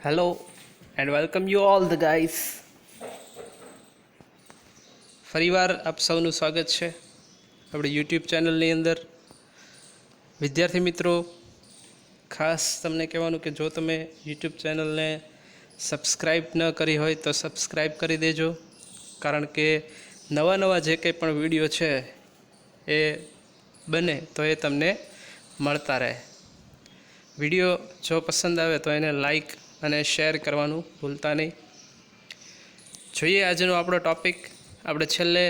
Hello and welcome you all the guys. ફરીવાર આપ સૌનું સ્વાગત છે આપણી યુટ્યુબ ચેનલની અંદર. વિદ્યાર્થી મિત્રો, ખાસ તમને કહેવાનું કે જો તમે યુટ્યુબ ચેનલને સબસ્ક્રાઈબ ન કરી હોય તો સબસ્ક્રાઈબ કરી દેજો, કારણ કે નવા જે કંઈ પણ વિડીયો છે એ બને તો એ તમને મળતા રહે. વિડીયો જો પસંદ આવે તો એને લાઈક અને શેર કરવાનું ભૂલતા નહીં. જોઈએ આજનો આપણો ટૉપિક. આપણે છેલ્લે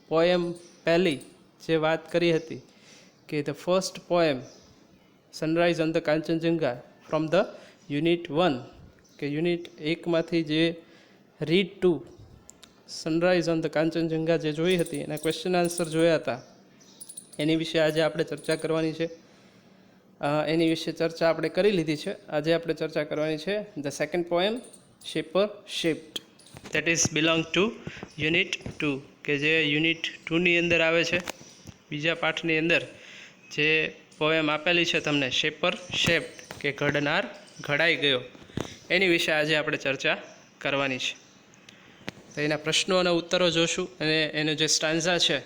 પોએમ પહેલી જે વાત કરી હતી કે the first poem sunrise on the Kanchenjunga from the unit 1 કે યુનિટ 1માંથી જે read to sunrise on the Kanchenjunga જે જોઈ હતી એના ક્વેશ્ચન આન્સર જોયા હતા, એની વિશે આજે આપણે ચર્ચા કરવાની છે. એની વિશે ચર્ચા આપણે કરી લીધી છે. આજે આપણે ચર્ચા કરવાની છે the second poem shaper shaped, that is belong to unit 2 કે જે યુનિટ 2ની અંદર આવે છે. બીજા પાઠની અંદર જે પોએમ આપેલી છે તમને શેપર શેપ્ડ કે ઘડનાર ઘડાઈ ગયો, એની વિશે આજે આપણે ચર્ચા કરવાની છે. તો એના પ્રશ્નો અને ઉત્તરો જોશું અને એનો જે સ્ટાન્ઝા છે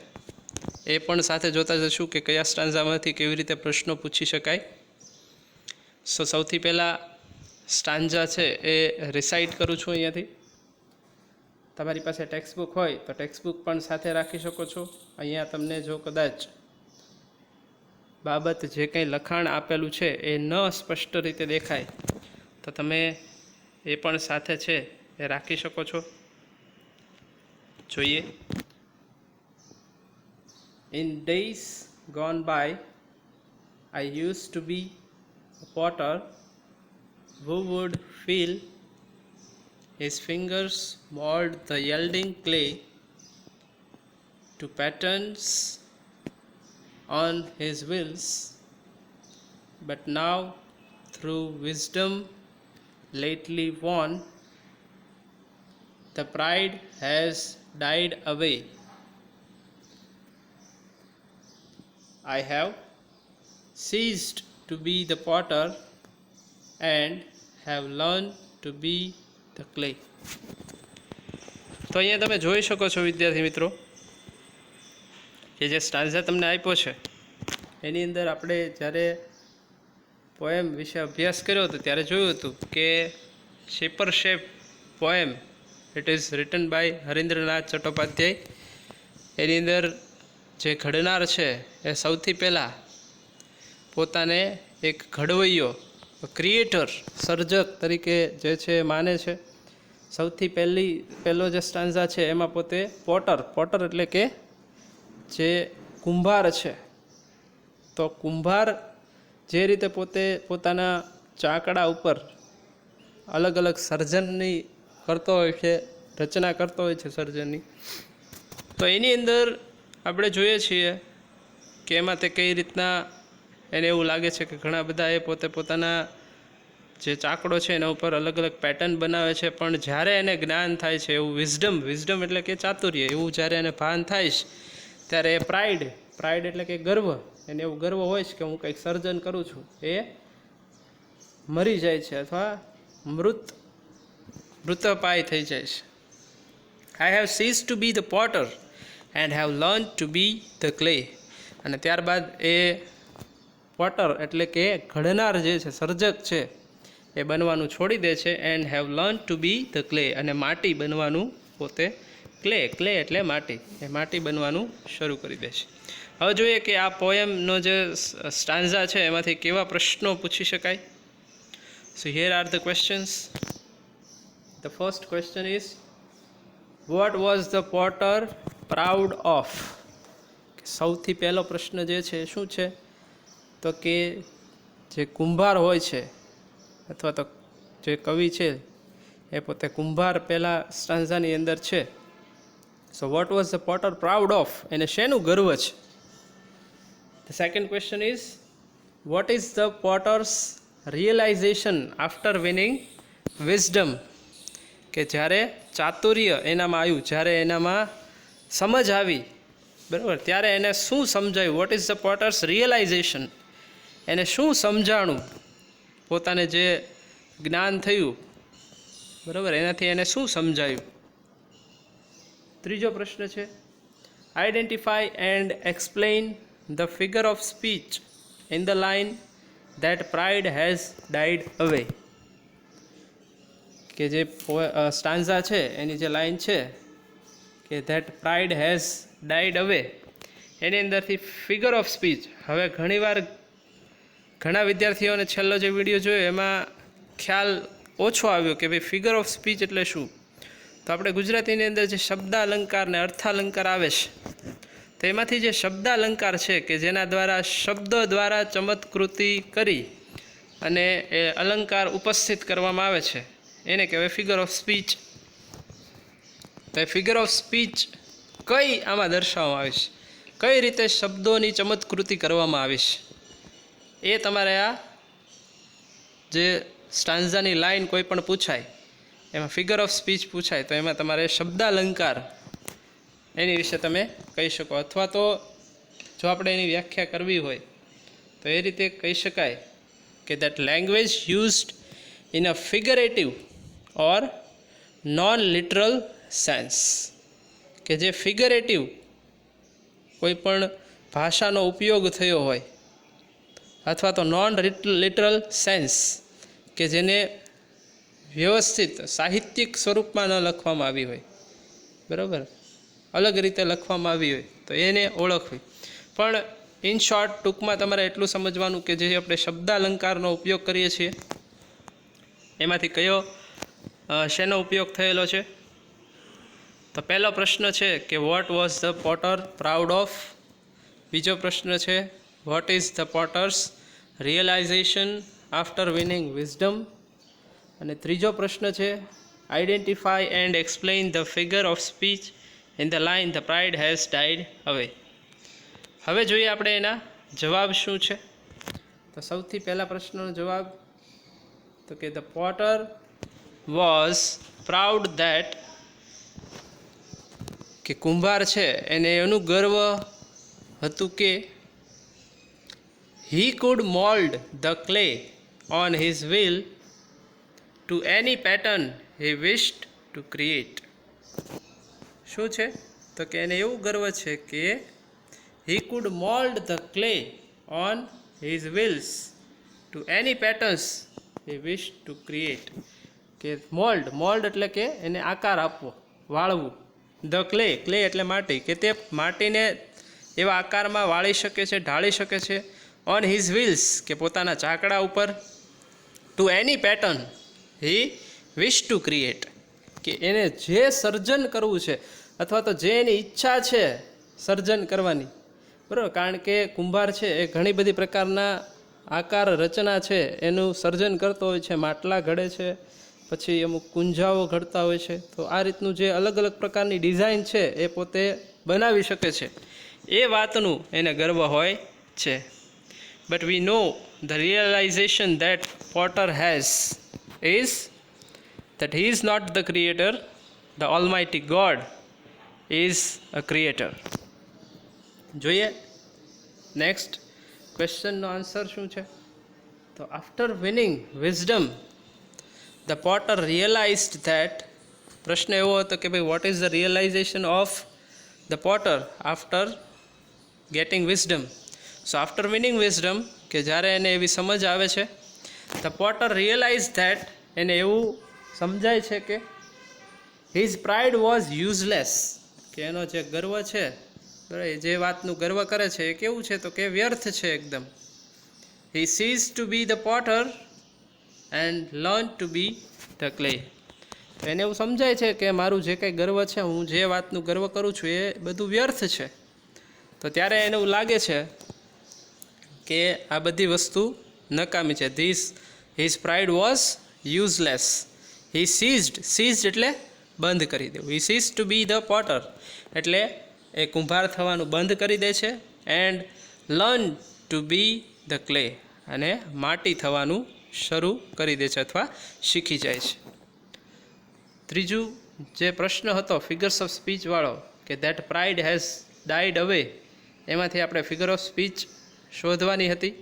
એ પણ સાથે જોતા જશું કે કયા સ્ટાન્ઝામાંથી કેવી રીતે પ્રશ્નો પૂછી શકાય. સૌથી પહેલાં સ્ટાન્ઝા છે એ રિસાઇટ કરું છું અહીંયાથી. તમારી પાસે ટેક્સ્ટ બુક હોય તો ટેક્સ્ટ બુક પણ સાથે રાખી શકો છો. અહીંયા તમને જો કદાચ બાબત જે કંઈ લખાણ આપેલું છે એ ન સ્પષ્ટ રીતે દેખાય તો તમે એ પણ સાથે છે એ રાખી શકો છો. જોઈએ. In days gone by, I used to be a potter who would feel his fingers mold the yielding clay to patterns on his wheels, but now through wisdom lately won, the pride has died away. I have ceased to be the potter and have learned to be the clay. તો અહીંયા તમે જોઈ શકો છો વિદ્યાર્થી મિત્રો કે જે સ્ટાન્ઝા તમને આપ્યો છે એની અંદર આપણે જ્યારે પોએમ વિશે અભ્યાસ કર્યો હતો ત્યારે જોયું હતું કે shaper shape poem it is written by Harindranath Chattopadhyay. એની અંદર જે ઘડનાર છે એ સૌથી પહેલાં પોતાને એક ઘડવૈયો ક્રિએટર સર્જક તરીકે જે છે માને છે. સૌથી પહેલો જે સ્ટાન્ઝા છે એમાં પોતે પોટર એટલે કે જે કુંભાર છે, તો કુંભાર જે રીતે પોતે પોતાના ચાકડા ઉપર અલગ અલગ સર્જનની કરતો હોય છે, રચના કરતો હોય છે સર્જનની, તો એની અંદર આપણે જોઈએ છીએ કે એમાં તે કઈ રીતના એને એવું લાગે છે કે ઘણા બધા એ પોતે પોતાના જે ચાકડો છે એના ઉપર અલગ અલગ પેટર્ન બનાવે છે. પણ જ્યારે એને જ્ઞાન થાય છે એવું વિઝડમ એટલે કે ચાતુર્ય એવું જ્યારે એને ભાન થાય છે ત્યારે એ પ્રાઇડ એટલે કે ગર્વ, એને એવું ગર્વ હોય છે કે હું કંઈક સર્જન કરું છું, એ મરી જાય છે અથવા મૃતપાય થઈ જાય છે. I have cease to be the potter and have learn to be the clay. અને ત્યારબાદ એ પોટર એટલે કે ઘડનાર જે છે, સર્જક છે, એ બનવાનું છોડી દે છે. And have learn to be the clay, અને માટી બનવાનું પોતે ક્લે એટલે માટી, એ માટી બનવાનું શરૂ કરી દે છે. હવે જોઈએ કે આ પોએમનો જે સ્ટાન્ઝા છે એમાંથી કેવા પ્રશ્નો પૂછી શકાય. સો here are the questions. The first question is what was the potter proud of. સૌથી પહેલો પ્રશ્ન જે છે શું છે, તો કે જે કુંભાર હોય છે અથવા તો જે કવિ છે એ પોતે કુંભાર પહેલાં સ્ટાન્ઝાની અંદર છે. So what was the potter proud of, એને શેનું ગર્વ છે. The second question is what is the potter's realisation after winning wisdom, કે જ્યારે ચાતુર્ય એનામાં આવ્યું, જ્યારે એનામાં સમજ આવી, બરાબર, ત્યારે એને શું સમજાયું. Vote is the potter's realisation, એને શું સમજાણું પોતાને જે જ્ઞાન થયું, બરાબર, એનાથી એને શું સમજાયું. ત્રીજો પ્રશ્ન છે, identify and explain the figure of speech in the line that pride has died અવે. કે જે સ્ટાન્ઝા છે એની જે લાઈન છે કે ધેટ પ્રાઇડ હેઝ ડાઇડ અવે, એની અંદરથી ફિગર ઓફ સ્પીચ. હવે ઘણીવાર ઘણા વિદ્યાર્થીઓને છેલ્લો જે વિડીયો જોયો એમાં ખ્યાલ ઓછો આવ્યો કે ભાઈ ફિગર ઓફ સ્પીચ એટલે શું. તો આપણે ગુજરાતીની અંદર જે શબ્દાલંકાર ને અર્થાલંકાર આવે છે, તો એમાંથી જે શબ્દાલંકાર છે કે જેના દ્વારા શબ્દો દ્વારા ચમત્કૃતિ કરી અને એ અલંકાર ઉપસ્થિત કરવામાં આવે છે, એને કહેવાય ફિગર ઓફ સ્પીચ. તો એ ફિગર ઓફ સ્પીચ કઈ આમાં દર્શાવવામાં આવે છે, કઈ રીતે શબ્દોની ચમત્કૃતિ કરવામાં આવી છે, એ તમારે આ જે સ્ટાન્ઝાની લાઈન કોઈ પણ પૂછાય એમાં ફિગર ઓફ સ્પીચ પૂછાય તો એમાં તમારે શબ્દાલંકાર એની વિશે તમે કહી શકો. અથવા તો જો આપણે એની વ્યાખ્યા કરવી હોય તો એ રીતે કહી શકાય કે that language used in a figurative or non literal sense. કે જે ફિગરેટિવ કોઈ પણ ભાષાનો ઉપયોગ થયો હોય અથવા તો નોન લિટરલ સેન્સ કે જેને વ્યવસ્થિત સાહિત્યિક સ્વરૂપમાં ન લખવામાં આવી હોય, બરાબર, અલગ રીતે લખવામાં આવી હોય તો એને ઓળખવી. પણ ઇન શોર્ટ, ટૂંકમાં તમારે એટલું સમજવાનું કે જે આપણે શબ્દાલંકારનો ઉપયોગ કરીએ છીએ એમાંથી કયો શેનો ઉપયોગ થયેલો છે. તો પહેલો પ્રશ્ન છે કે what was the potter proud of. બીજો પ્રશ્ન છે what is the potter's realisation after winning wisdom. અને ત્રીજો પ્રશ્ન છે identify and explain the figure of speech in the line the pride has died away. હવે જોઈએ આપણે એના જવાબ શું છે. તો સૌથી પહેલા પ્રશ્નનો જવાબ તો કે the Potter was proud that, કે કુંભાર છે એને એનું ગર્વ હતું કે he could mold the clay on his will to any pattern he wished to create. શું છે તો કે એને એવું ગર્વ છે કે he could mold the clay on his wills to any patterns he wished to create. કે મોલ્ડ એટલે કે એને આકાર આપવો, વાળવું. ધ ક્લે એટલે માટી, કે તે માટીને એવા આકારમાં વાળી શકે છે, ઢાળી શકે છે. ઓન હિઝ વ્હીલ્સ, કે પોતાના ચાકડા ઉપર. To any pattern he wish to create, કે એને જે સર્જન કરવું છે અથવા તો જે એની ઈચ્છા છે સર્જન કરવાની, બરાબર. કારણ કે કુંભાર છે એ ઘણી બધી પ્રકારના આકાર રચના છે એનું સર્જન કરતો હોય છે, માટલા ઘડે છે, પછી અમુક કુંજાઓ ઘડતા હોય છે. તો આ રીતનું જે અલગ અલગ પ્રકારની ડિઝાઇન છે એ પોતે બનાવી શકે છે, એ વાતનું એને ગર્વ હોય છે. But we know the realisation that potter has is that he is not the creator, the almighty God is a creator. જોઈએ નેક્સ્ટ ક્વેશ્ચનનો આન્સર શું છે. તો after winning wisdom the potter realised that. પ્રશ્ન એવો હતો કે ભાઈ what is the realisation of the potter after getting wisdom. So after winning wisdom, કે જ્યારે એને એવી સમજ આવે છે, ધ પોટર રિયલાઇઝ ધેટ, એને એવું સમજાય છે કે હિઝ પ્રાઇડ વોઝ યુઝલેસ, કે એનો જે ગર્વ છે, જે વાતનું ગર્વ કરે છે એ કેવું છે તો કે વ્યર્થ છે એકદમ. He cease to be the potter and learn to be the clay. એને એવું સમજાય છે કે મારું જે કંઈ ગર્વ છે, હું જે વાતનું ગર્વ કરું છું એ બધું વ્યર્થ છે. તો ત્યારે એને એવું લાગે છે કે આ બધી વસ્તુ નકામી છે. His pride was useless. He ceased એટલે બંધ કરી દેવું. He cease to be the potter એટલે એ કુંભાર થવાનું બંધ કરી દે છે. And learn to be the clay, અને માટી થવાનું શરૂ કરી દે છે અથવા શીખી જાય છે. ત્રીજું જે પ્રશ્ન હતો ફિગર્સ ઓફ સ્પીચ વાળો, કે ધેટ પ્રાઇડ હેઝ ડાઇડ અવે, એમાંથી આપણે ફિગર ઓફ સ્પીચ શોધવાની હતી.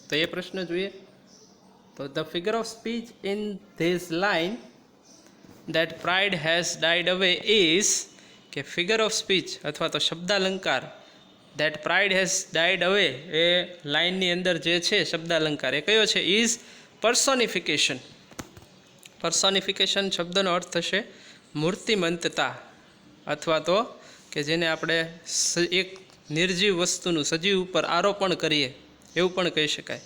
તો એ પ્રશ્ન જોઈએ. તો તો the figure of speech in this line that pride has died અવે ઇઝ, કે ફિગર ઓફ સ્પીચ અથવા તો શબ્દાલંકાર દેટ પ્રાઇડ હેઝ ડાઇડ અવે એ લાઇનની અંદર જે છે શબ્દાલંકાર એ કયો છે? ઇઝ પર્સોનિફિકેશન. પર્સોનિફિકેશન શબ્દનો અર્થ થશે મૂર્તિમંતતા, અથવા તો કે જેને આપણે એક નિર્જીવ વસ્તુનું સજીવ ઉપર આરોપણ કરીએ એવું પણ કહી શકાય.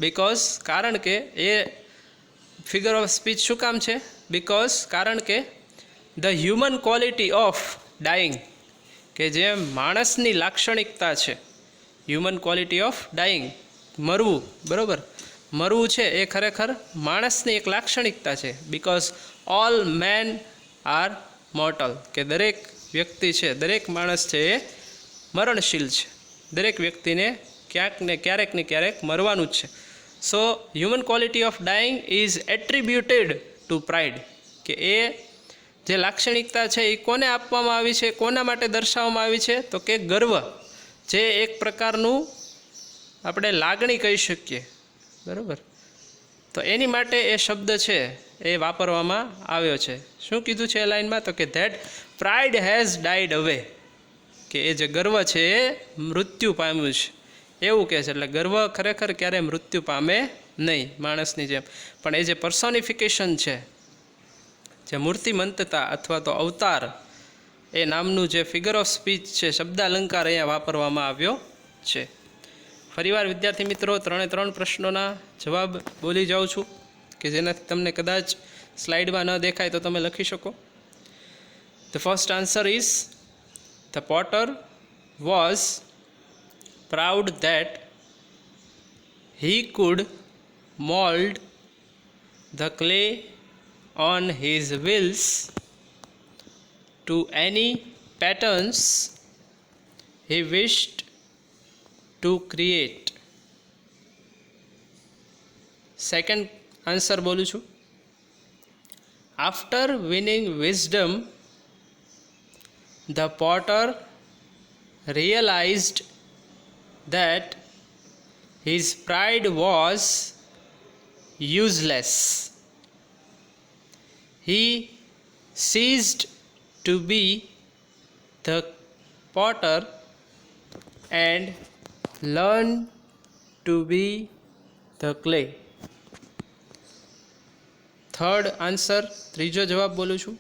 બિકોઝ કારણ કે એ ફિગર ઓફ સ્પીચ શું કામ છે? બિકોઝ કારણ કે the human quality of dying, કે જે માણસની લાક્ષણિકતા છે, હ્યુમન ક્વોલિટી ઓફ ડાઈંગ, મરવું, બરાબર, મરવું છે એ ખરેખર માણસની એક લાક્ષણિકતા છે. Because all men are mortal, કે દરેક વ્યક્તિ છે, દરેક માણસ છે એ મરણશીલ છે. દરેક વ્યક્તિને ક્યાંક ને ક્યારેક મરવાનું જ છે. So human quality of dying is attributed to pride, કે એ જે લાક્ષણિકતા છે એ કોને આપવામાં આવી છે, કોના માટે દર્શાવવામાં આવી છે? તો કે ગર્વ, જે એક પ્રકારનું આપણે લાગણી કહી શકીએ, બરાબર. તો એની માટે એ શબ્દ છે એ વાપરવામાં આવ્યો છે. શું કીધું છે એ લાઇનમાં? તો કે ધેટ પ્રાઇડ હેઝ ડાઇડ અવે, કે એ જે ગર્વ છે એ મૃત્યુ પામ્યું છે એવું કહે છે. એટલે ગર્વ ખરેખર ક્યારેય મૃત્યુ પામે નહીં માણસની જેમ, પણ એ જે પર્સોનિફિકેશન છે, જે મૂર્તિમંતતા અથવા તો અવતાર એ નામનું જે ફિગર ઓફ સ્પીચ છે, શબ્દાલંકાર અહીંયા વાપરવામાં આવ્યો છે. ફરીવાર વિદ્યાર્થી મિત્રો 3 પ્રશ્નોના જવાબ બોલી જાઉં છું, કે જેનાથી તમને કદાચ સ્લાઇડમાં ન દેખાય તો તમે લખી શકો. The first answer is the Potter was proud that he could mold the clay on his wheels to any patterns he wished to create. Second answer બોલું છું. After winning wisdom, the potter realized that his pride was useless. He ceased to be the potter and learned to be the clay. Third answer, ત્રીજો જવાબ બોલું છું.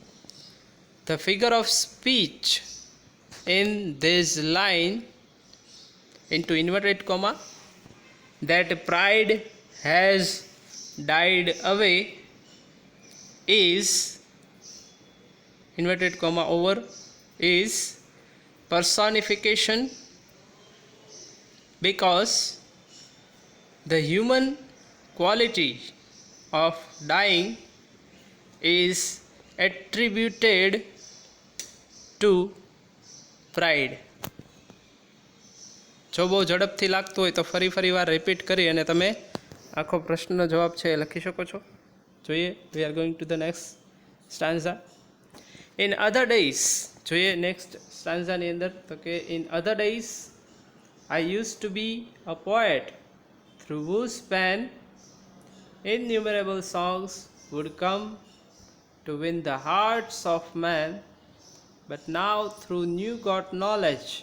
The figure of speech in this line into inverted comma that pride has died away is inverted comma over is personification, because the human quality of dying is attributed to pride. જો બહુ ઝડપથી લાગતું હોય તો ફરી વાર repeat કરી અને તમે આખો પ્રશ્નનો જવાબ છે એ લખી શકો છો. જોઈએ, we are going to the next stanza. In other days, જોઈએ નેક્સ્ટ સ્ટાન્ઝાની અંદર, તો કે in other days I use to be a poet through whose pen innumerable songs would come to win the hearts of man, but now through new got knowledge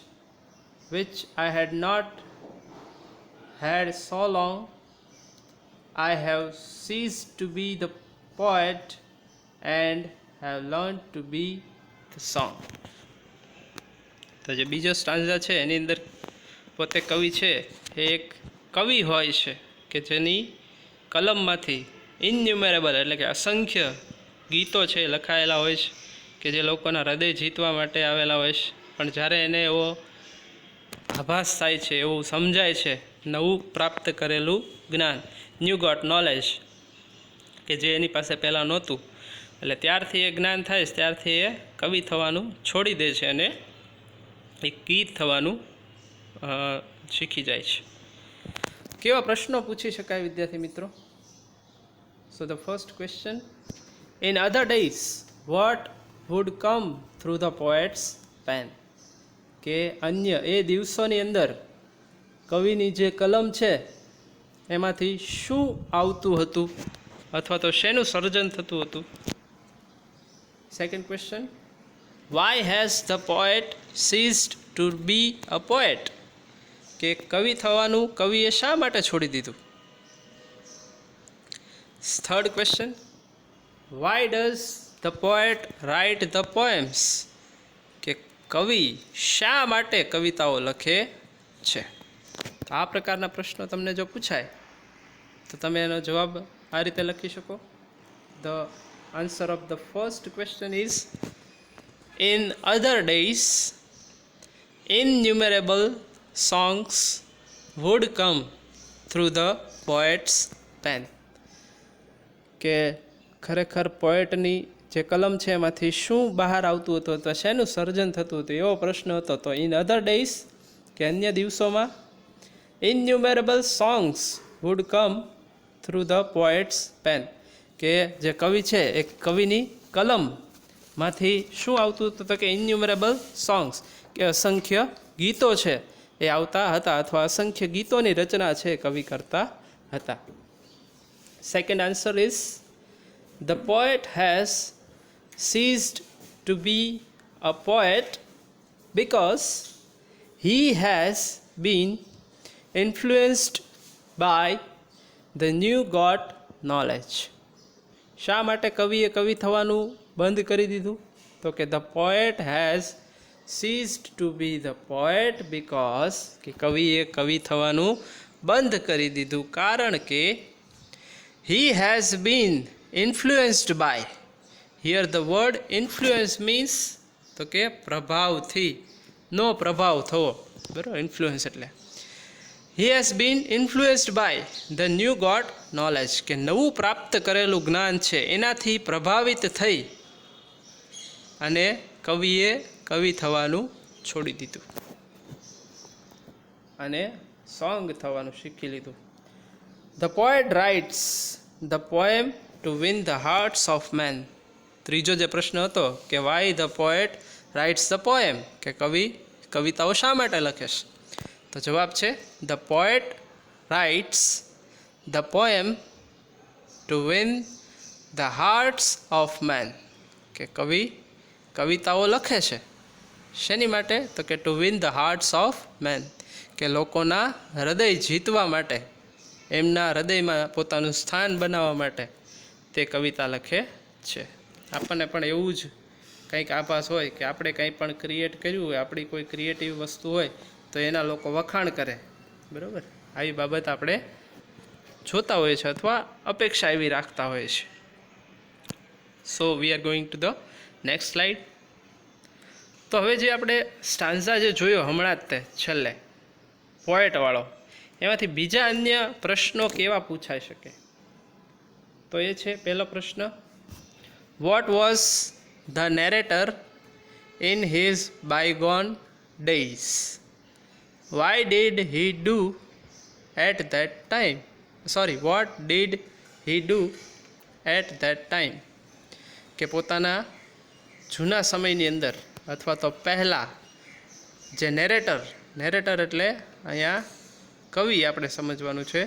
which I had not had so long, I have ceased to be the poet and have learned to be the song. તો જે બીજો stanza છે એની અંદર પોતે કવિ છે એ એક કવિ હોય છે કે જેની કલમમાંથી ઇન્યુમેરેબલ એટલે કે અસંખ્ય ગીતો છે લખાયેલા હોય છે કે જે લોકોના હૃદય જીતવા માટે આવેલા હોય છે, પણ જ્યારે એને એવો આભાસ થાય છે, એવું સમજાય છે નવું પ્રાપ્ત કરેલું જ્ઞાન, ન્યૂ ગોટ નોલેજ, કે જે એની પાસે પહેલાં નહોતું, એટલે ત્યારથી એ જ્ઞાન થાય છે, ત્યારથી એ કવિ થવાનું છોડી દે છે અને એક ગીત થવાનું શીખી જાય છે. કેવા પ્રશ્નો પૂછી શકાય વિદ્યાર્થી મિત્રો? So the first question, in other days what would come through the poet's pen, કે અન્ય એ દિવસોની અંદર કવિની જે કલમ છે એમાંથી શું આવતું હતું અથવા તો શેનું સર્જન થતું હતું? Second question, why has the poet ceased to be a poet? કે કવિ થવાનું કવિએ શા માટે છોડી દીધું? Third question, why does the poet write the poems? કે કવિ શા માટે કવિતાઓ લખે છે? તો આ પ્રકારના પ્રશ્નો તમને જો પૂછાય તો તમે એનો જવાબ આ રીતે લખી શકો. The answer of the first question is, in other days innumerable songs would come through the poet's pen. કે ખરેખર પોએટની જે કલમ છે એમાંથી શું બહાર આવતું હતું અથવા શેનું સર્જન થતું હતું એવો પ્રશ્ન હતો. તો ઇન અધર ડેઝ કે અન્ય દિવસોમાં innumerable songs would come through the poet's pen. કે જે કવિ છે એ કવિની કલમમાંથી શું આવતું હતું? તો કે innumerable songs, કે અસંખ્ય ગીતો છે એ આવતા હતા અથવા અસંખ્ય ગીતોની રચના છે કવિ કરતા હતા. Second answer is, the poet has ceased to be a poet because he has been influenced by the new got knowledge. શા માટે કવિએ કવિ થવાનું બંધ કરી દીધું? તો કે the poet has ceased to be the poet because કે કવિએ કવિ થવાનું બંધ કરી દીધું કારણ કે he has been influenced by. Here the word influence means તો કે પ્રભાવથી, નો પ્રભાવ થવો, બરાબર? ઇન્ફ્લુઅન્સ એટલે he has been influenced by the new got knowledge, કે નવું પ્રાપ્ત કરેલું જ્ઞાન છે એનાથી પ્રભાવિત થઈ અને કવિએ કવિ થવાનું છોડી દીધું અને સોંગ થવાનું શીખી લીધું. The poet writes the poem to win the hearts of men. ત્રીજો જે પ્રશ્ન હતો કે why the poet writes the poem, કે કવિ કવિતાઓ શા માટે લખે છે? તો જવાબ છે, the poet writes the poem to win the hearts of men. કે કવિ કવિતાઓ લખે છે શેની માટે? તો કે to win the hearts of men, કે લોકોના હૃદય જીતવા માટે, એમના હૃદયમાં પોતાનું સ્થાન બનાવવા માટે તે કવિતા લખે છે. આપણને પણ એવું જ કંઈક આભાસ હોય કે આપણે કંઈ પણ ક્રિએટ કર્યું હોય, આપણી કોઈ ક્રિએટિવ વસ્તુ હોય તો એના લોકો વખાણ કરે, બરાબર? આવી બાબત આપણે જોતા હોઈએ છીએ અથવા અપેક્ષા એવી રાખતા હોઈએ છીએ. So we are going to the next slide. તો હવે જે આપણે સ્ટાન્ઝા જે જોયો હમણાં જ તે છેલ્લે પોએટવાળો, એમાંથી બીજા અન્ય પ્રશ્નો કેવા પૂછાઈ શકે? તો એ છે પહેલો પ્રશ્ન, what was the narrator in his bygone days? Why did he do at that time? What did he do at that time? કે પોતાના જૂના સમયની અંદર અથવા તો પહેલાં જે નેરેટર એટલે અહીંયા કવિ આપણે સમજવાનું છે,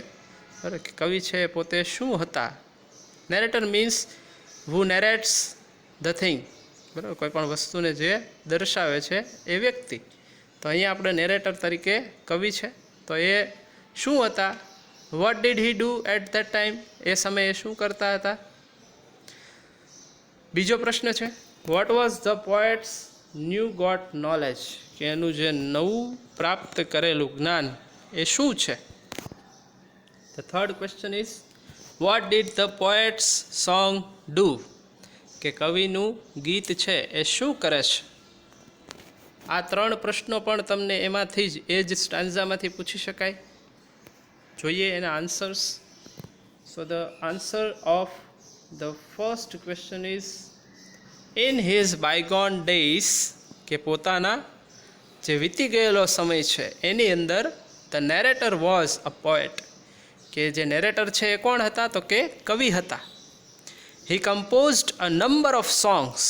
બરાબર? કે કવિ છે પોતે શું હતા? Narrator means who narrates the thing, બરાબર? કોઈ પણ વસ્તુને જે દર્શાવે છે એ વ્યક્તિ. તો અહીંયા આપણે નેરેટર તરીકે કવિ છે, તો એ શું હતા? What did he do at that time? એ સમયે શું કરતા હતા? બીજો પ્રશ્ન છે, what was the poet's new got knowledge? કે એનું જે નવું પ્રાપ્ત કરેલું જ્ઞાન એ શું છે? The third question is, what did the poets song do? કે કવિનું ગીત છે એ શું કરે છે? આ ત્રણ પ્રશ્નો પણ તમને એમાંથી જ એ જ સ્ટાન્ઝામાંથી પૂછી શકાય. જોઈએ એના answers. So the answer of the first question is, in his bygone days, કે પોતાના જે વીતી ગયેલો સમય છે એની અંદર the narrator was a poet. કે જે નેરેટર છે એ કોણ હતા? તો કે કવિ હતા. He composed a number of songs.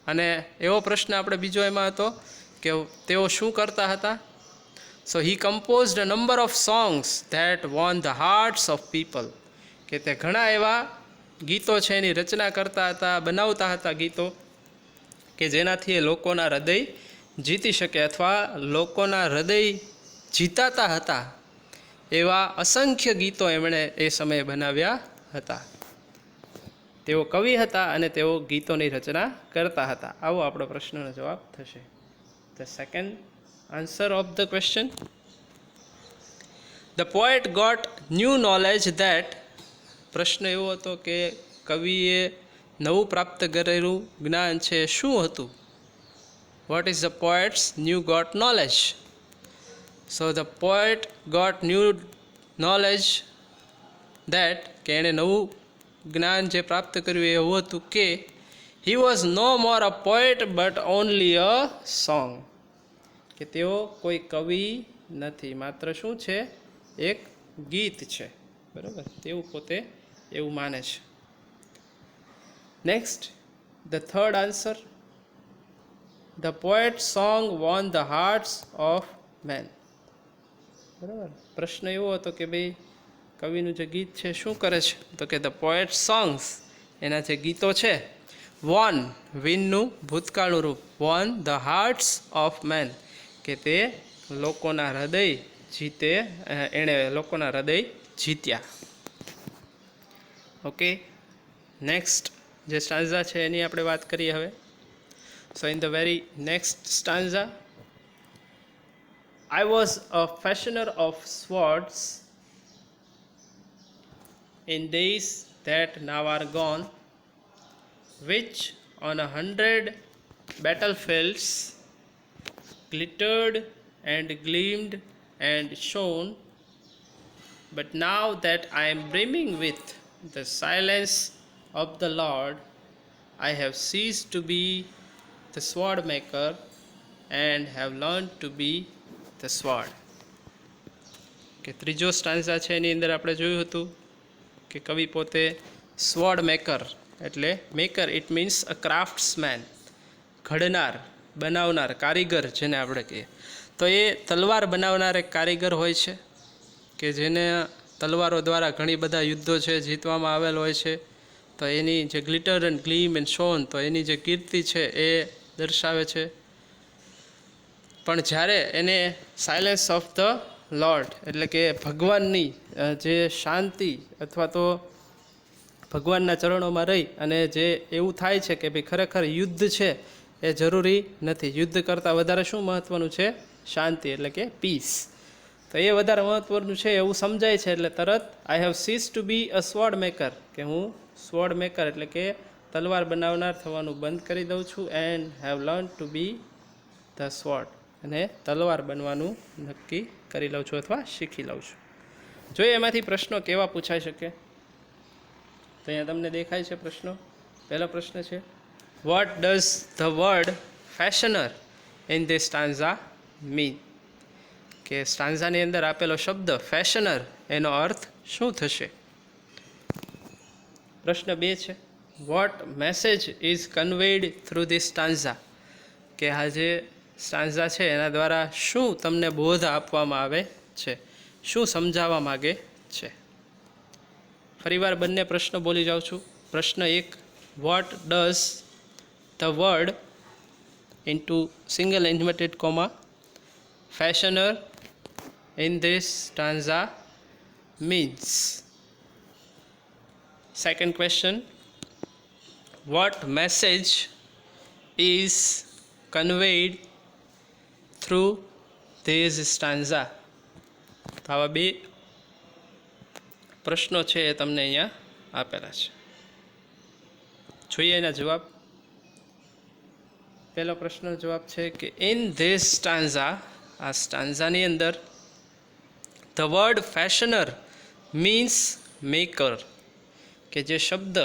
અને એવો પ્રશ્ન આપણે બીજો એમાં હતો કે તેઓ શું કરતા હતા? So he composed a number of songs that won the hearts of people, કે તે ઘણા એવા ગીતો છે એની રચના કરતા હતા, બનાવતા હતા ગીતો કે જેનાથી એ લોકોના હૃદય જીતી શકે અથવા લોકોના હૃદય જીતાતા હતા એવા અસંખ્ય ગીતો એમણે એ સમયે બનાવ્યા હતા. તેઓ કવિ હતા અને તેઓ ગીતોની રચના કરતા હતા. આવો આપણો પ્રશ્નનો જવાબ થશે. The second answer of the question, the poet got new knowledge that, પ્રશ્ન એવો હતો કે કવિએ નવું પ્રાપ્ત કરેલું જ્ઞાન છે શું હતું? What is the poet's new got knowledge? So the poet got new knowledge that, કે એણે નવું જ્ઞાન જે પ્રાપ્ત કર્યું એ એવું હતું કે he was no more a poet but only a song, કે તેઓ કોઈ કવિ નથી, માત્ર શું છે? એક ગીત છે. બરાબર, તેવું પોતે એવું માને છે. Next, the third answer, the poet song won the hearts of men. બરાબર, પ્રશ્ન એવો હતો કે ભાઈ કવિનું જે ગીત છે શું કરે છે? તો કે ધ પોએટ સોંગ્સ, એના જે ગીતો છે, વોન, વિનનું ભૂતકાળનું રૂપ, won the hearts of men, કે તે લોકોના હૃદય જીતે, એણે લોકોના હૃદય જીત્યા. ઓકે, નેક્સ્ટ જે સ્ટાન્ઝા છે એની આપણે વાત કરીએ હવે. સો in the very next stanza, I was a fashioner of swords in days that now are gone, which on 100 battlefields glittered and gleamed and shone. But now that I am brimming with the silence of the Lord, I have ceased to be the sword maker and have learned to be the sword. કે ત્રીજો stanza છે એની અંદર આપણે જોયું હતું કે કવિ પોતે સ્વોર્ડ મેકર, એટલે maker it means a craftsman, ઘડનાર, બનાવનાર, કારીગર જેને આપણે કહીએ. તો એ તલવાર બનાવનાર એક કારીગર હોય છે કે જેને તલવારો દ્વારા ઘણી બધા યુદ્ધો છે જીતવામાં આવેલ હોય છે. તો એની જે glitter and gleam and shown, તો એની જે કીર્તિ છે એ દર્શાવે છે. પણ જ્યારે એને સાયલેન્સ ઓફ ધ લોર્ડ, એટલે કે ભગવાનની જે શાંતિ અથવા તો ભગવાનના ચરણોમાં રહી અને જે એવું થાય છે કે ભાઈ ખરેખર યુદ્ધ છે એ જરૂરી નથી, યુદ્ધ કરતાં વધારે શું મહત્ત્વનું છે? શાંતિ, એટલે કે પીસ. તો એ વધારે મહત્ત્વનું છે એવું સમજાય છે. એટલે તરત I have cease to be a sword maker, કે હું સ્વોર્ડ મેકર એટલે કે તલવાર બનાવનાર થવાનું બંધ કરી દઉં છું. And have learn to be the sword, અને તલવાર બનવાનું નક્કી કરી લઉં છું અથવા શીખી લઉં છું. જોઈએ એમાંથી પ્રશ્નો કેવા પૂછાઈ શકે. તો અહીંયા તમને દેખાય છે પ્રશ્નો. પહેલો પ્રશ્ન છે, what does the word fashioner in this stanza mean? કે સ્ટાન્ઝાની અંદર આપેલો શબ્દ ફેશનર એનો અર્થ શું થશે? પ્રશ્ન 2 છે, what message is conveyed through this stanza? કે આ જે સ્ટાન્ઝા છે એના દ્વારા શું તમને બોધ આપવામાં આવે છે, શું સમજાવવા માગે છે? ફરીવાર બંને પ્રશ્નો બોલી જાઉં છું. પ્રશ્ન 1, what does the word into single inverted comma fashioner in this stanza means? Second question, what message is conveyed through this stanza? તો આવા બે પ્રશ્નો છે એ તમને અહીંયા આપેલા છે. જોઈએ એના જવાબ. પહેલો પ્રશ્નનો જવાબ છે કે ઇન ધીસ સ્ટાન્ઝા, આ સ્ટાન્ઝાની અંદર the word fashioner means maker, કે જે શબ્દ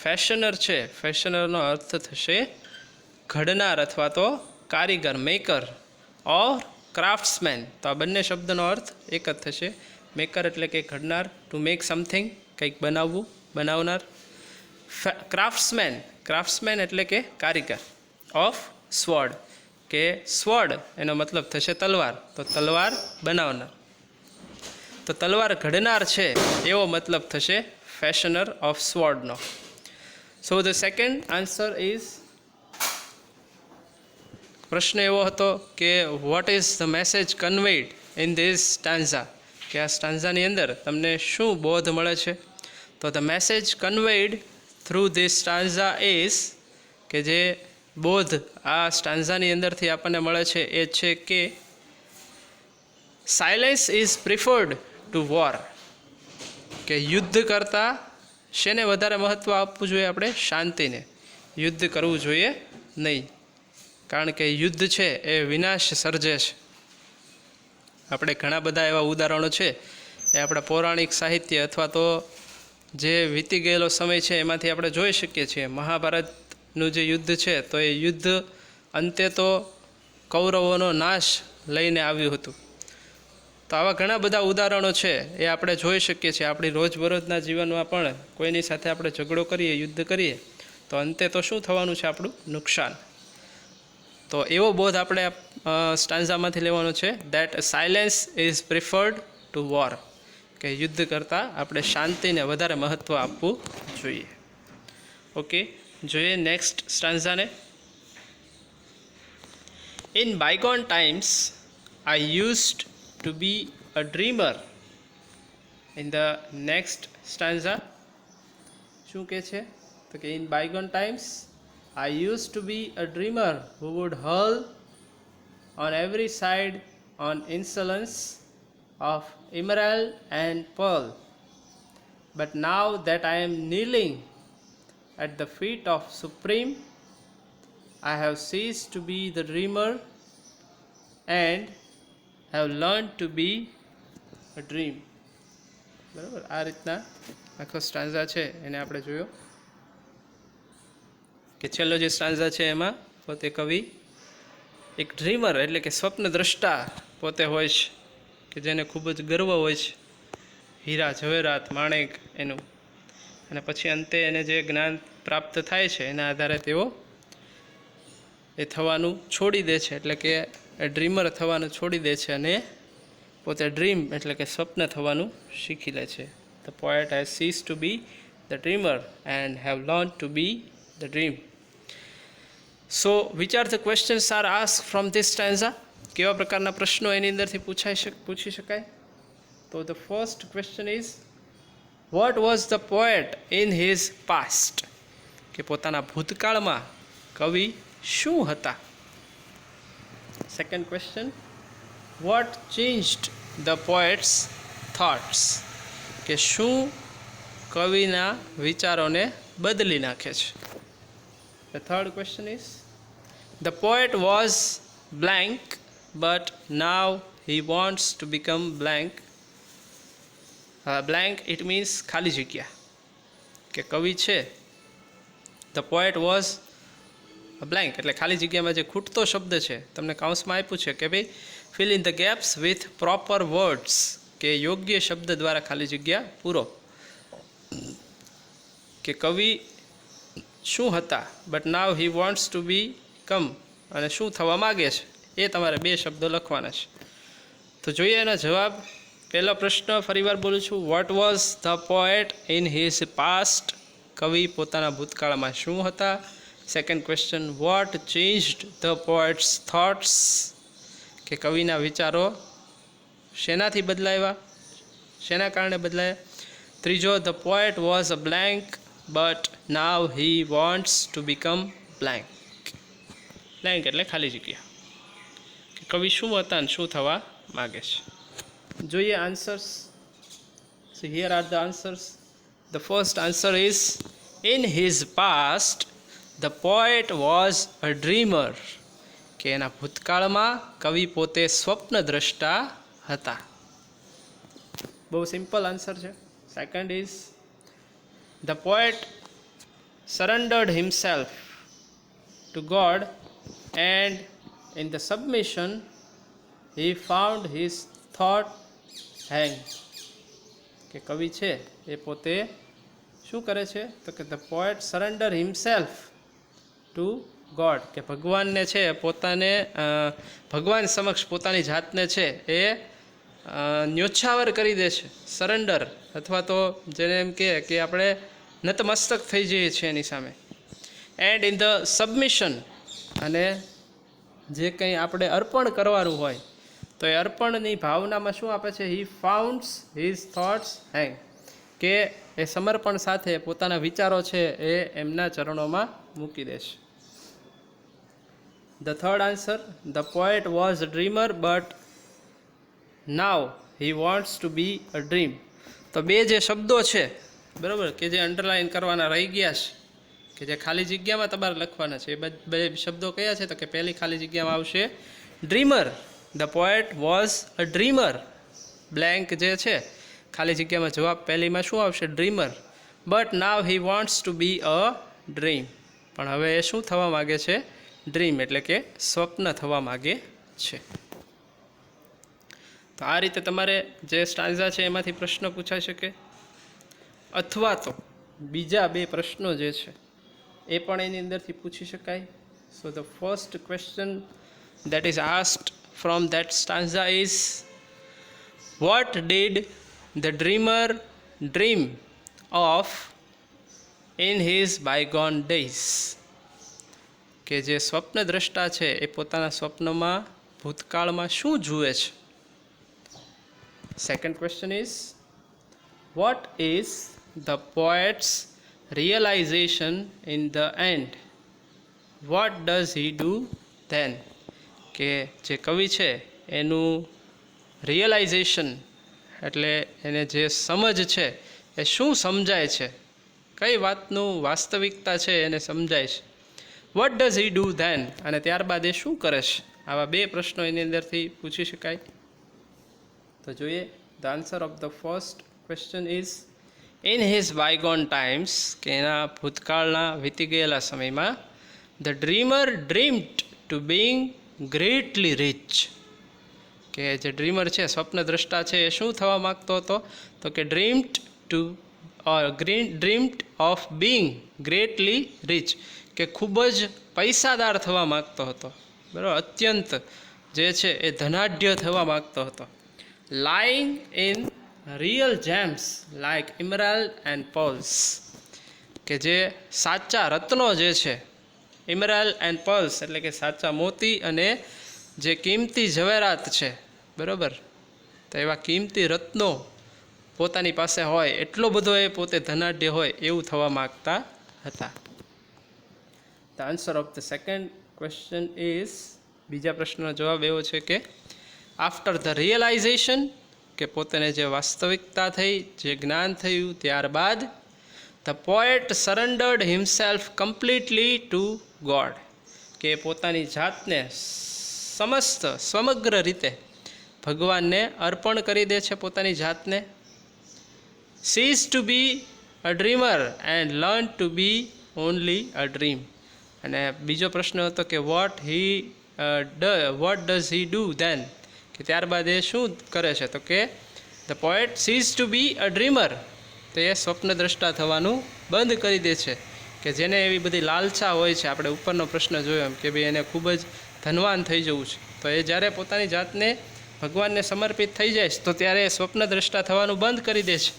ફેશનર છે, ફેશનરનો અર્થ થશે ઘડનાર અથવા તો કારીગર, મેકર, ઓર ક્રાફ્ટ્સમેન. તો આ બંને શબ્દનો અર્થ એક જ થશે. મેકર એટલે કે ઘડનાર, ટુ મેક સમથિંગ, કંઈક બનાવવું, બનાવનાર. ક્રાફ્ટ્સમેન, ક્રાફ્ટ્સમેન એટલે કે કારીગર. ઓફ સ્વોર્ડ, કે સ્વર્ડ એનો મતલબ થશે તલવાર, તો તલવાર બનાવનાર. તો તલવાર ઘડનાર છે એવો મતલબ થશે ફેશનર ઓફ સ્વર્ડનો. So the second answer is, પ્રશ્ન એવો હતો કે what is the message conveyed in this stanza, કે આ સ્ટાન્ઝાની અંદર તમને શું બોધ મળે છે. તો the message conveyed through this stanza is, કે જે બોધ આ સ્ટાન્ઝાની અંદરથી આપણને મળે છે એ છે કે silence is preferred to war, કે યુદ્ધ કરતાં શેને વધારે મહત્ત્વ આપવું જોઈએ આપણે, શાંતિને. યુદ્ધ કરવું જોઈએ નહીં, કારણ કે યુદ્ધ છે એ વિનાશ સર્જે છે. આપણે ઘણા બધા એવા ઉદાહરણો છે એ આપણા પૌરાણિક સાહિત્ય અથવા તો જે વીતી ગયેલો સમય છે એમાંથી આપણે જોઈ શકીએ છીએ. મહાભારતનું જે યુદ્ધ છે તો એ યુદ્ધ અંતે તો કૌરવોનો નાશ લઈને આવ્યું હતું. તો આવા ઘણા બધા ઉદાહરણો છે એ આપણે જોઈ શકીએ છીએ. આપણી રોજબરોજના જીવનમાં પણ કોઈની સાથે આપણે ઝઘડો કરીએ, યુદ્ધ કરીએ, તો અંતે તો શું થવાનું છે, આપણું નુકસાન. તો એવો બોધ આપણે સ્ટાન્ઝામાંથી લેવાનો છે, that silence is preferred to war, કે યુદ્ધ કરતાં આપણે શાંતિને વધારે મહત્ત્વ આપવું જોઈએ. ઓકે, જોઈએ નેક્સ્ટ સ્ટાન્ઝાને. In bygone times I used to be a dreamer. In the next stanza શું કહે છે, તો કે in bygone times I used to be a dreamer who would hurl on every side on insolence of emerald and pearl. But now that I am kneeling at the feet of Supreme, I have ceased to be the dreamer and have learned to be a dream. બરાબર, આ રીતના આખો stanza છે એને આપણે જોયો. કે છેલ્લો જે સ્ટાન્ઝા છે એમાં પોતે કવિ એક ડ્રીમર એટલે કે સ્વપ્ન દ્રષ્ટા પોતે હોય છે, કે જેને ખૂબ જ ગર્વ હોય છે હીરા ઝવેરાત માણેક એનું. અને પછી અંતે એને જે જ્ઞાન પ્રાપ્ત થાય છે એના આધારે તેઓ એ થવાનું છોડી દે છે, એટલે કે ડ્રીમર થવાનું છોડી દે છે અને પોતે ડ્રીમ એટલે કે સ્વપ્ન થવાનું શીખી લે છે. The poet has cease to be the dreamer and have learn to be the dream. So which are the questions are ask from this stanza, કેવા પ્રકારના પ્રશ્નો એની અંદરથી પૂછી શકાય. તો the first question is, what was the poet in his past, કે પોતાના ભૂતકાળમાં કવિ શું હતા. Second question, what changed the poet's thoughts, કે શું કવિના વિચારોને બદલી નાખે છે. The third question is, the poet was blank but now he wants to become blank. Blank it means ખાલી જગ્યા, કે કવિ છે the poet was blank એટલે ખાલી જગ્યામાં જે ખૂટતો શબ્દ છે તમને કાઉન્સમાં આપ્યું છે કે ભાઈ fill in the gaps with proper words, કે યોગ્ય શબ્દ દ્વારા ખાલી જગ્યા પૂરો. કે કવિ શું હતા but now he wants to become, અને શું થવા માગે છે એ તમારે બે શબ્દો લખવાના છે. તો જોઈએ એના જવાબ. પહેલો પ્રશ્ન ફરીવાર બોલું છું, what was the poet in his past, કવિ પોતાના ભૂતકાળમાં શું હતા. Second question, what changed the poet's thoughts, કે કવિના વિચારો શેનાથી બદલાવ્યા, શેના કારણે બદલાયા. ત્રીજો, the poet was a blank but now he wants to become blank. Blank એટલે ખાલી જગ્યા, કે કવિ શું હતા અને શું થવા માગે છે. જોઈએ answers. So here are the answers. The first answer is, in his past the poet was a dreamer, કે એના ભૂતકાળમાં કવિ પોતે સ્વપ્ન દ્રષ્ટા હતા. બહુ સિમ્પલ આન્સર છે. Second is, the poet surrendered himself to God and in the submission he found his thought hang, કે કવિ છે એ પોતે શું કરે છે તો કે the poet surrender himself to God, કે ભગવાનને છે પોતાને ભગવાન સમક્ષ પોતાની જાતને છે એ ન્યોછાવર કરી દે છે, સરેન્ડર, અથવા તો જેને એમ કહે કે આપણે નતમસ્તક થઈ જઈએ છીએ એની સામે. એન્ડ ઇન ધ સબમિશન, અને જે કંઈ આપણે અર્પણ કરવાનું હોય તો એ અર્પણની ભાવનામાં શું આપે છે? હી ફાઉન્ડ્સ હિઝ થોટ્સ હેંગ, કે એ સમર્પણ સાથે પોતાના વિચારો છે એ એમના ચરણોમાં મૂકી દેશે. The third answer, the poet was a dreamer but now he wants to be a dream. તો બે જે શબ્દો છે બરાબર, કે જે અંડરલાઇન કરવાના રહી ગયા છે, કે જે ખાલી જગ્યામાં તમારે લખવાના છે, એ બે શબ્દો કયા છે? તો કે પહેલી ખાલી જગ્યામાં આવશે dreamer. The poet was a dreamer, blank જે છે ખાલી જગ્યામાં જવાબ પહેલીમાં શું આવશે? Dreamer. But now he wants to be a dream, પણ હવે એ શું થવા માગે છે? ડ્રીમ, એટલે કે સ્વપ્ન થવા માગે છે. તો આ રીતે તમારે જે સ્ટાન્ઝા છે એમાંથી પ્રશ્ન પૂછાઈ શકે, અથવા તો બીજા બે પ્રશ્નો જે છે એ પણ એની અંદરથી પૂછી શકાય. So the first question that is asked from that stanza is, what did the dreamer dream of in his bygone days? કે જે સ્વપ્નદ્રષ્ટા છે એ પોતાના સ્વપ્નમાં ભૂતકાળમાં શું જુએ છે? Second question is, what is the poet's realization in the end? What does he do then? કે જે કવિ છે એનું રિયલાઇઝેશન, એટલે એને જે સમજ છે એ શું સમજાય છે, કઈ વાતનું વાસ્તવિકતા છે એને સમજાય છે. What does he do then, અને ત્યારબાદ એ શું કરે છે? આવા બે પ્રશ્નો એની અંદરથી પૂછી શકાય. તો જોઈએ, the answer of the first question is, in his bygone times, કે એના ભૂતકાળના વીતી ગયેલા સમયમાં, the dreamer dreamed to being greatly rich. કે જે ડ્રીમર છે, સ્વપ્નદ્રષ્ટા છે, એ શું થવા માગતો હતો? તો કે ડ્રીમ્ડ ઓફ બીંગ ગ્રેટલી રિચ, કે ખૂબ જ પૈસાદાર થવા માગતો હતો, બરાબર, અત્યંત જે છે એ ધનાઢ્ય થવા માગતો હતો. Lying in real gems like emerald and pearls, કે જે સાચા રત્નો જે છે, ઇમરાલ્ડ એન્ડ પર્લ્સ એટલે કે સાચા મોતી અને જે કિંમતી ઝવેરાત છે, બરાબર, તો એવા કિંમતી રત્નો પોતાની પાસે હોય, એટલો બધો એ પોતે ધનાઢ્ય હોય એવું થવા માગતા હતા. The answer of the second question is, બીજા પ્રશ્નનો જવાબ એવો છે કે, આફ્ટર ધ રિયલાઇઝેશન, કે પોતાને જે વાસ્તવિકતા થઈ, જે જ્ઞાન થયું, ત્યારબાદ the poet surrendered himself completely to God, કે પોતાની જાતને સમગ્ર રીતે ભગવાનને અર્પણ કરી દે છે, પોતાની જાતને. Cease to be a dreamer and learn to be only a dream. અને બીજો પ્રશ્ન હતો કે what does he do then, કે ત્યારબાદ એ શું કરે છે? તો કે the poet cease to be a dreamer, તો એ સ્વપ્નદ્રષ્ટા થવાનું બંધ કરી દે છે. કે જેને એવી બધી લાલચા હોય છે, આપણે ઉપરનો પ્રશ્ન જોયો એમ, કે ભાઈ એને ખૂબ જ ધનવાન થઈ જવું છે, તો એ જ્યારે પોતાની જાતને ભગવાનને સમર્પિત થઈ જાય તો ત્યારે એ સ્વપ્નદ્રષ્ટા થવાનું બંધ કરી દે છે.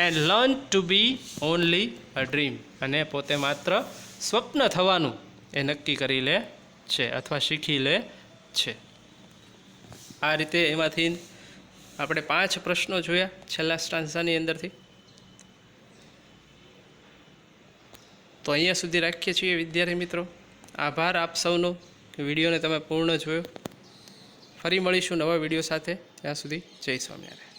And learn to be only a dream, અને પોતે માત્ર સ્વપ્ન થવાનું એ નક્કી કરી લે છે, અથવા શીખી લે છે. આ રીતે એમાંથી આપણે 5 પ્રશ્નો જોયા છેલ્લા સ્ટાન્ઝાની અંદરથી. તો અહીંયા સુધી રાખીએ છીએ વિદ્યાર્થી મિત્રો. આભાર આપ સૌનો કે વિડીયોને તમે પૂર્ણ જોયો. ફરી મળીશું નવા વિડીયો સાથે. ત્યાં સુધી જય સ્વામિનારાયણ.